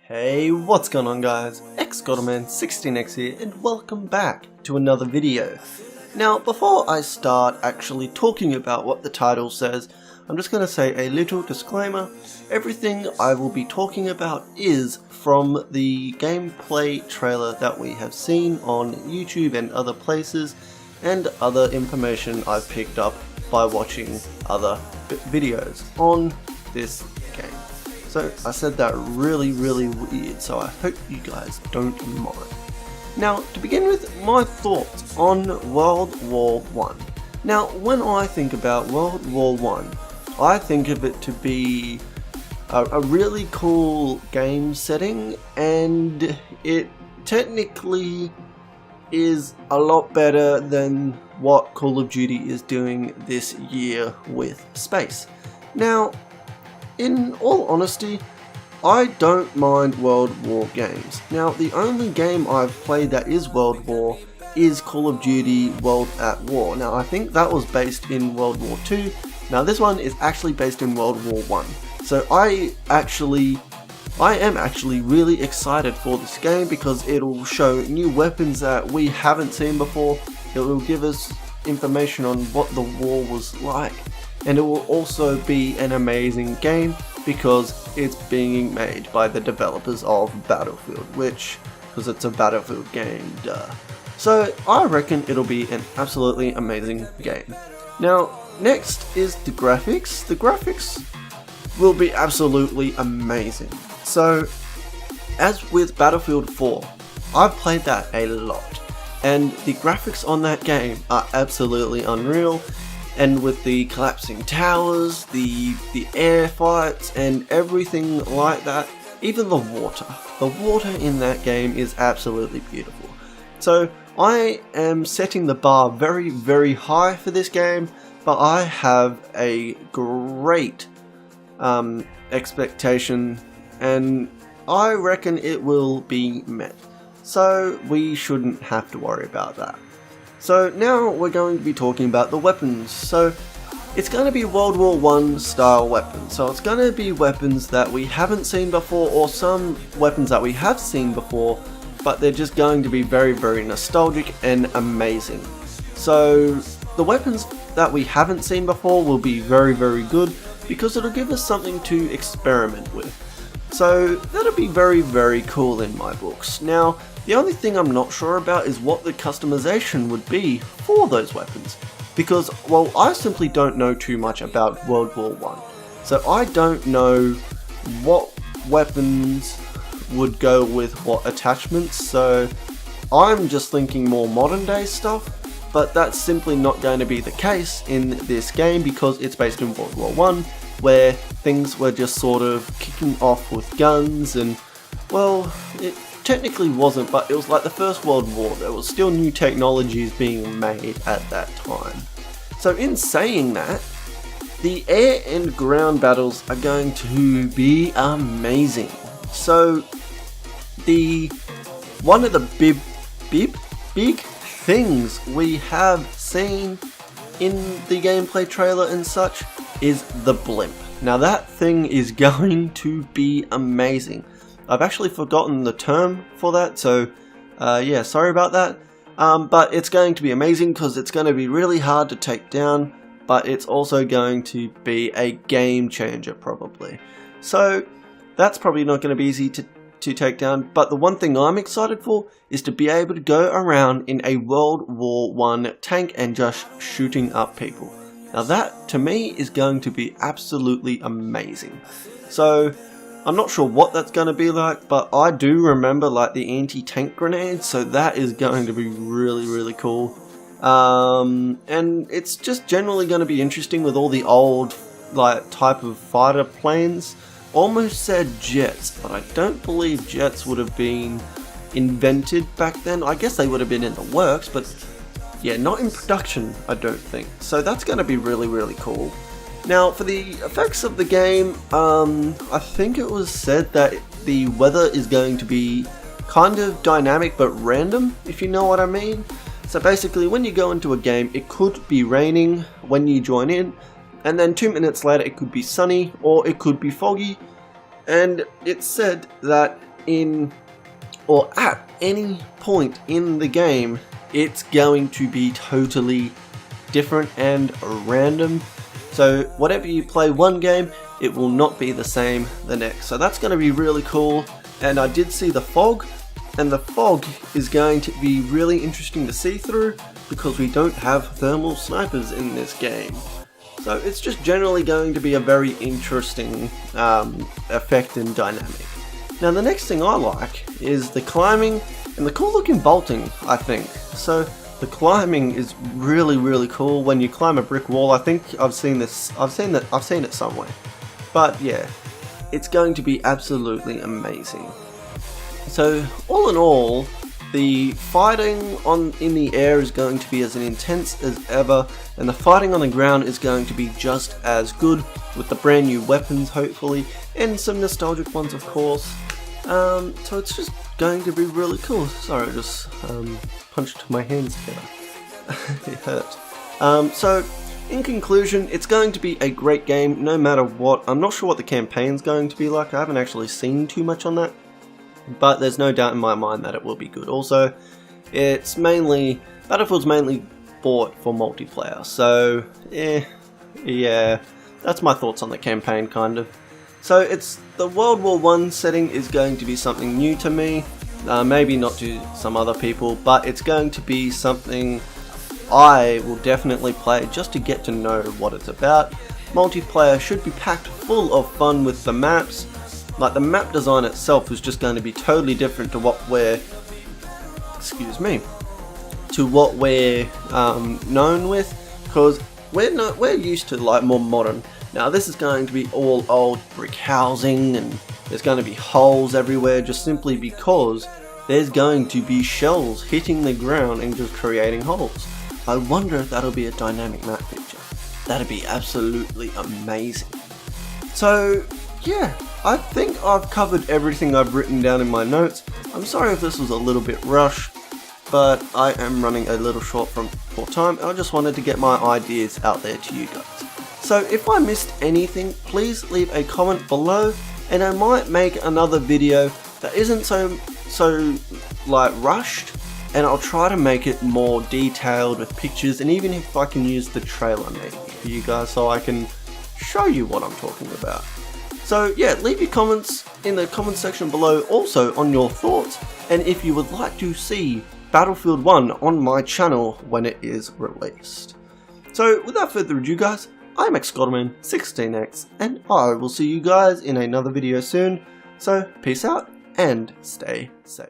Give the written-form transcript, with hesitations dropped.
Hey, what's going on guys? XGotterman16X here and welcome back to another video. Now, before I start actually talking about what the title says, I'm just going to say a little disclaimer. Everything I will be talking about is from the gameplay trailer that we have seen on YouTube and other places, and other information I've picked up by watching other videos on this game. So I said that really weird, so I hope you guys don't mind. Now, to begin with, my thoughts on World War I. Now, when I think about World War I, I think of it to be a really cool game setting, and it technically is a lot better than what Call of Duty is doing this year with space. Now, in all honesty, I don't mind World War games. Now, the only game I've played that is World War is Call of Duty World at War. Now, I think that was based in World War II. Now, this one is actually based in World War I. So I am actually really excited for this game because it'll show new weapons that we haven't seen before. It will give us information on what the war was like. And it will also be an amazing game because it's being made by the developers of Battlefield, because it's a Battlefield game, duh. So I reckon it'll be an absolutely amazing game. Now, next is the graphics. The graphics will be absolutely amazing. So, as with Battlefield 4, I've played that a lot, and the graphics on that game are absolutely unreal. And with the collapsing towers, the air fights, and everything like that, even the water in that game is absolutely beautiful. So I am setting the bar very high for this game, but I have a great expectation, and I reckon it will be met. So we shouldn't have to worry about that. So now we're going to be talking about the weapons. So it's going to be World War I style weapons. So it's going to be weapons that we haven't seen before, or some weapons that we have seen before, but they're just going to be very nostalgic and amazing. So the weapons that we haven't seen before will be very good because it'll give us something to experiment with. So that'll be very cool in my books. Now, the only thing I'm not sure about is what the customization would be for those weapons, because, well, I simply don't know too much about World War I. So I don't know what weapons would go with what attachments, so I'm just thinking more modern day stuff, but that's simply not going to be the case in this game because it's based in World War I, where things were just sort of kicking off with guns, and, well, it technically wasn't, but it was like the First World War. There was still new technologies being made at that time. So in saying that, the air and ground battles are going to be amazing. So one of the big things we have seen in the gameplay trailer and such is the blimp. Now that thing is going to be amazing. I've actually forgotten the term for that, so yeah, sorry about that. But it's going to be amazing because it's going to be really hard to take down, but it's also going to be a game changer probably. So that's probably not going to be easy to take down, but the one thing I'm excited for is to be able to go around in a World War I tank and just shooting up people. Now that, to me, is going to be absolutely amazing. So I'm not sure what that's going to be like, but I do remember like the anti-tank grenades, so that is going to be really cool. And it's just generally going to be interesting with all the old like type of fighter planes. Almost said jets, but I don't believe jets would have been invented back then. I guess they would have been in the works, but yeah, not in production, I don't think. So that's going to be really cool. Now, for the effects of the game, I think it was said that the weather is going to be kind of dynamic but random, if you know what I mean. So basically, when you go into a game, it could be raining when you join in, and then 2 minutes later it could be sunny or it could be foggy. And it's said that in, or at any point in the game, it's going to be totally different and random. So whatever you play one game, it will not be the same the next. So that's going to be really cool. And I did see the fog, and the fog is going to be really interesting to see through because we don't have thermal snipers in this game. So it's just generally going to be a very interesting effect and dynamic. Now the next thing I like is the climbing and the cool looking bolting, I think. So the climbing is really cool. When you climb a brick wall, I think I've seen it somewhere. But yeah, it's going to be absolutely amazing. So all in all, the fighting in the air is going to be as intense as ever, and the fighting on the ground is going to be just as good, with the brand new weapons hopefully, and some nostalgic ones of course. So it's just going to be really cool. Sorry, I just punched my hands together. It hurt. So in conclusion, it's going to be a great game no matter what. I'm not sure what the campaign's going to be like. I haven't actually seen too much on that, but there's no doubt in my mind that it will be good. Also, Battlefield's mainly bought for multiplayer, so yeah, that's my thoughts on the campaign kind of. So it's the World War I setting is going to be something new to me, maybe not to some other people, but it's going to be something I will definitely play just to get to know what it's about. Multiplayer should be packed full of fun with the maps. Like the map design itself is just going to be totally different to what we're, known with, because we're used to like more modern. Now this is going to be all old brick housing, and there's going to be holes everywhere just simply because there's going to be shells hitting the ground and just creating holes. I wonder if that'll be a dynamic map feature. That'd be absolutely amazing. So yeah, I think I've covered everything I've written down in my notes. I'm sorry if this was a little bit rushed, but I am running a little short for time. I just wanted to get my ideas out there to you guys. So if I missed anything, please leave a comment below, and I might make another video that isn't so like rushed, and I'll try to make it more detailed with pictures, and even if I can use the trailer maybe for you guys so I can show you what I'm talking about. So yeah, leave your comments in the comment section below also on your thoughts, and if you would like to see Battlefield 1 on my channel when it is released. So without further ado guys, I'm xGodderman16x, and I will see you guys in another video soon, so peace out and stay safe.